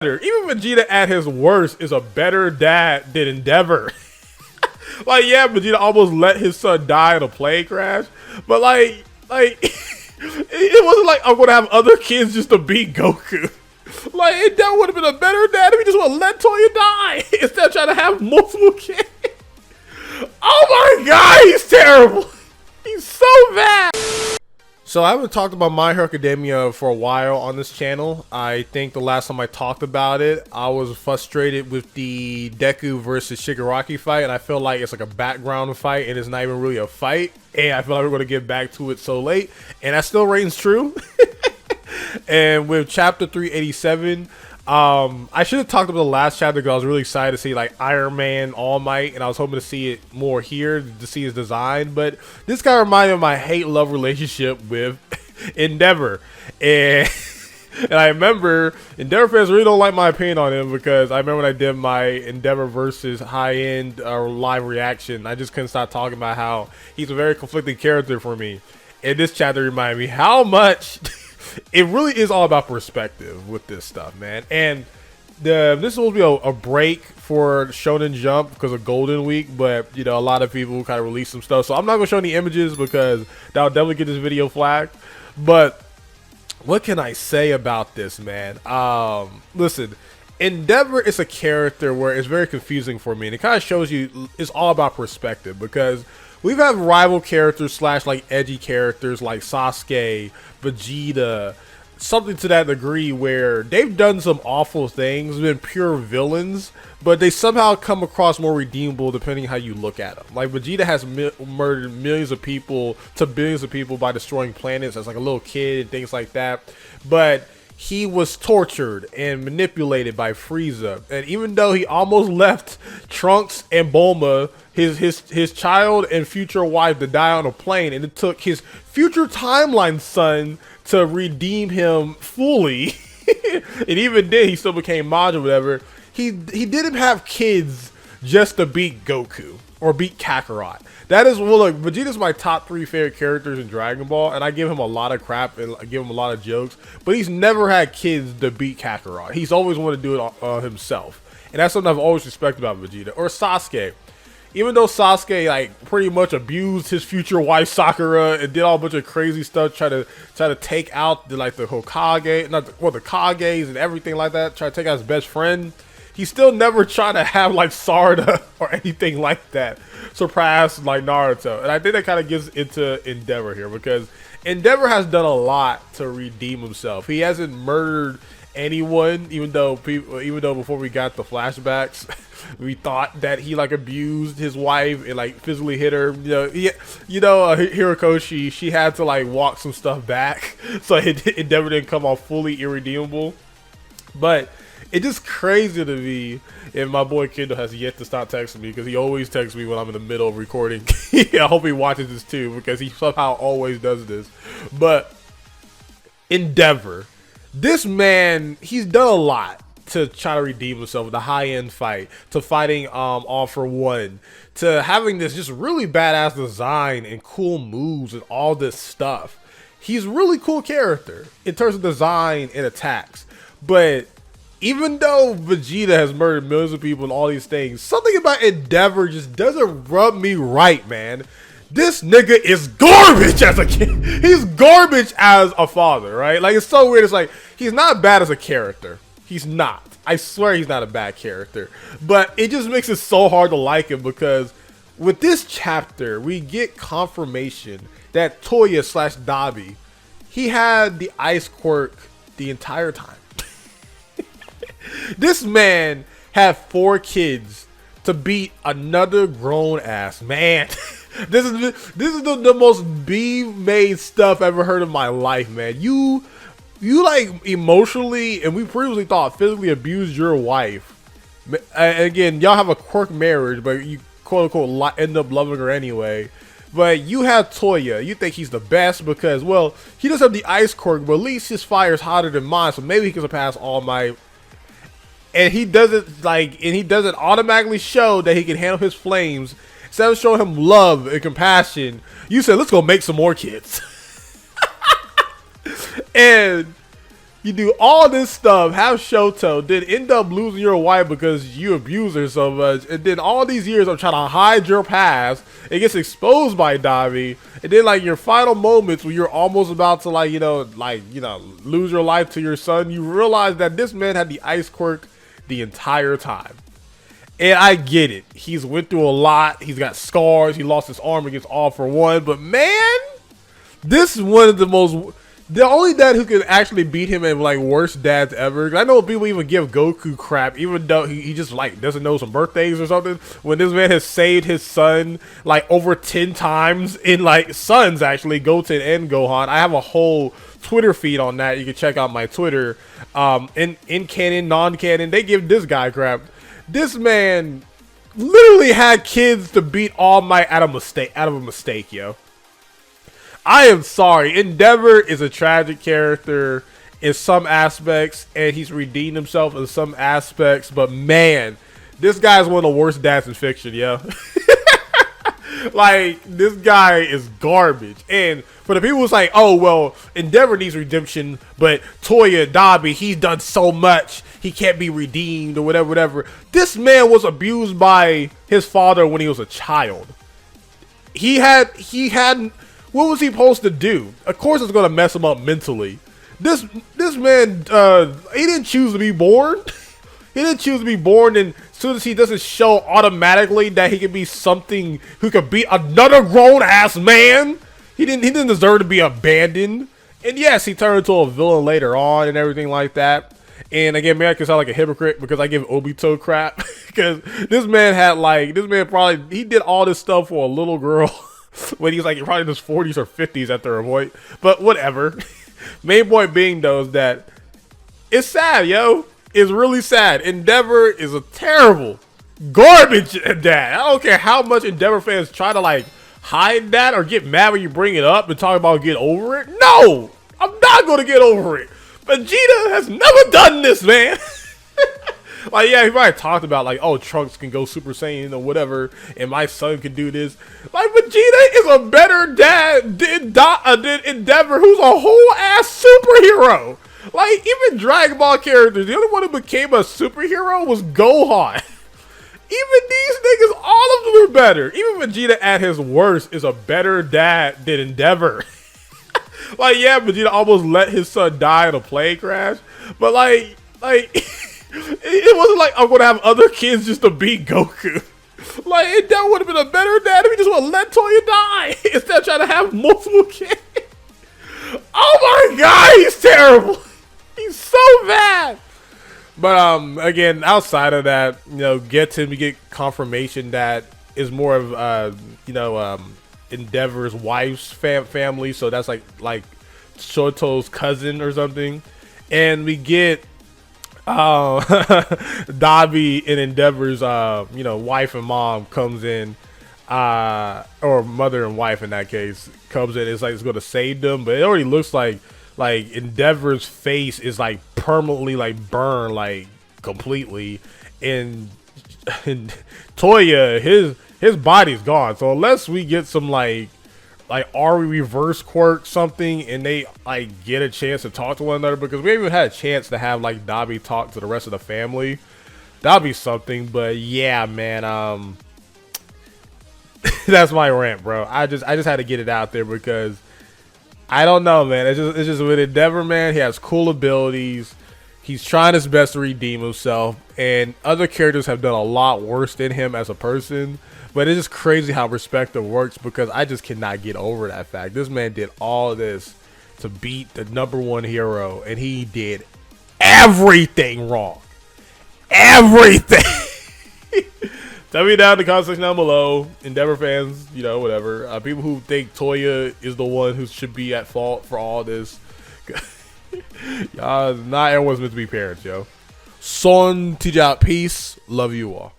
Even Vegeta at his worst is a better dad than Endeavor. Like, yeah, Vegeta almost let his son die in a plane crash, but like it wasn't like I'm gonna have other kids just to beat Goku. Like, that would have been a better dad if he just would have let Toya die instead of trying to have multiple kids. Oh my god, he's terrible. He's so bad. So I haven't talked about My Hero Academia for a while on this channel. I think the last time I talked about it, I was frustrated with the Deku versus Shigaraki fight, and I feel like it's like a background fight and it's not even really a fight. And I feel like we're going to get back to it so late, and that still reigns true. And with chapter 387, I should have talked about the last chapter because I was really excited to see like Iron Man, All Might, and I was hoping to see it more here to see his design. But this guy reminded me of my hate-love relationship with Endeavor, and I remember Endeavor fans really don't like my opinion on him because I remember when I did my Endeavor versus high-end live reaction, I just couldn't stop talking about how he's a very conflicting character for me. And this chapter reminded me how much. It really is all about perspective with this stuff, man. And this is supposed to be a break for Shonen Jump because of Golden Week, but you know, a lot of people kind of release some stuff, so I'm not gonna show any images because that'll definitely get this video flagged. But what can I say about this, man? Listen, Endeavor is a character where it's very confusing for me, and it kind of shows you it's all about perspective because we've had rival characters slash like edgy characters like Sasuke, Vegeta, something to that degree where they've done some awful things, been pure villains, but they somehow come across more redeemable depending how you look at them. Like Vegeta has murdered millions of people to billions of people by destroying planets as like a little kid and things like that, but he was tortured and manipulated by Frieza, and even though he almost left Trunks and Bulma, his child and future wife, to die on a plane, and it took his future timeline son to redeem him fully, and even then he still became Majin, whatever. He didn't have kids just to beat Goku or beat Kakarot. That is, well, look, Vegeta's my top 3 favorite characters in Dragon Ball, and I give him a lot of crap and I give him a lot of jokes, but he's never had kids to beat Kakarot. He's always wanted to do it himself, and that's something I've always respected about Vegeta. Or Sasuke. Even though Sasuke like pretty much abused his future wife Sakura and did all a bunch of crazy stuff, try to take out the Hokage, the Kages and everything like that, try to take out his best friend, he still never tried to have like Sarada or anything like that surpass like Naruto. And I think that kind of gets into Endeavor here because Endeavor has done a lot to redeem himself. He hasn't murdered anyone, even though before we got the flashbacks, we thought that he like abused his wife and like physically hit her. Hirokoshi, she had to like walk some stuff back, so Endeavor didn't come off fully irredeemable. But it's just crazy to me, and my boy Kendall has yet to stop texting me because he always texts me when I'm in the middle of recording. I hope he watches this too because he somehow always does this. But Endeavor, this man, he's done a lot to try to redeem himself with the high-end fight, to fighting All For One, to having this just really badass design and cool moves and all this stuff. He's a really cool character in terms of design and attacks. But even though Vegeta has murdered millions of people and all these things, something about Endeavor just doesn't rub me right, man. This nigga is garbage as a kid. He's garbage as a father, right? Like, it's so weird. It's like, he's not bad as a character. He's not. I swear he's not a bad character. But it just makes it so hard to like him because with this chapter, we get confirmation that Touya slash Dabi, he had the ice quirk the entire time. This man had 4 kids to beat another grown ass man. This is the most B-made stuff I've ever heard in my life, man. You like emotionally, and we previously thought physically abused your wife. And again, y'all have a quirk marriage, but you quote unquote end up loving her anyway. But you have Toya. You think he's the best because, well, he does have the ice quirk, but at least his fire is hotter than mine, so maybe he can surpass All Might. And he doesn't automatically show that he can handle his flames. Instead of showing him love and compassion, you said, let's go make some more kids. And You do all this stuff, have Shoto, then end up losing your wife because you abuse her so much, and then all these years of trying to hide your past, it gets exposed by Dabi, and then like your final moments when you're almost about to lose your life to your son, you realize that this man had the ice quirk the entire time. And I get it. He's went through a lot. He's got scars. He lost his arm against All For One. But man, this is one of the only dad who can actually beat him in like worst dads ever. I know people even give Goku crap, even though he just like doesn't know some birthdays or something. When this man has saved his son like over 10 times in like sons actually, Goten and Gohan. I have a whole Twitter feed on that. You can check out my Twitter. In canon, non-canon, they give this guy crap. This man literally had kids to beat All Might out of a mistake, yo. I am sorry. Endeavor is a tragic character in some aspects, and he's redeemed himself in some aspects. But man, this guy is one of the worst dads in fiction, yo. Like, this guy is garbage. And for the people who's like, oh, well, Endeavor needs redemption, but Toya, Dabi, he's done so much, he can't be redeemed or whatever. This man was abused by his father when he was a child. He had, what was he supposed to do? Of course it's going to mess him up mentally. This man, he didn't choose to be born. He didn't choose to be born, and as soon as he doesn't show automatically that he can be something who could beat another grown-ass man, he didn't deserve to be abandoned. And yes, he turned into a villain later on and everything like that. And again, maybe I can sound like a hypocrite because I give Obito crap. Because this man he did all this stuff for a little girl when he was like probably in his 40s or 50s at the point. But whatever. Main point being though is that it's sad, yo. It's really sad. Endeavor is a terrible garbage dad. I don't care how much Endeavor fans try to like hide that or get mad when you bring it up and talk about get over it. No, I'm not going to get over it. Vegeta has never done this, man. Like, yeah, he probably talked about like, oh, Trunks can go Super Saiyan or whatever, and my son can do this. Like, Vegeta is a better dad than Endeavor, who's a whole ass superhero. Like, even Dragon Ball characters, the only one who became a superhero was Gohan. Even these niggas, all of them are better. Even Vegeta at his worst is a better dad than Endeavor. Like, yeah, Vegeta almost let his son die in a plane crash. But, like, it wasn't like I'm going to have other kids just to beat Goku. Like, Endeavor would have been a better dad if he just would have let Toya die instead of trying to have multiple kids. Oh, my God, he's terrible. He's so bad. But again, outside of that, you know, we get confirmation that is more of Endeavor's wife's family, so that's like Shoto's cousin or something, and we get Dabi and Endeavor's wife and mom comes in, or mother and wife in that case comes in. It's like it's going to save them, but it already looks like Endeavor's face is like permanently like burned like completely, and Toya his body's gone. So unless we get some like Ari reverse quirk something and they like get a chance to talk to one another, because we haven't even had a chance to have like Dabi talk to the rest of the family, that'll be something. But yeah, man, that's my rant, bro. I just had to get it out there because I don't know, man. It's just with Endeavor, man. He has cool abilities. He's trying his best to redeem himself, and other characters have done a lot worse than him as a person. But it's just crazy how perspective works, because I just cannot get over that fact. This man did all this to beat the #1 hero, and he did everything wrong. Everything. Tell me down in the comment section down below. Endeavor fans, you know, whatever. People who think Toya is the one who should be at fault for all this. Y'all, not everyone's meant to be parents, yo. SonTJ out. Peace. Love you all.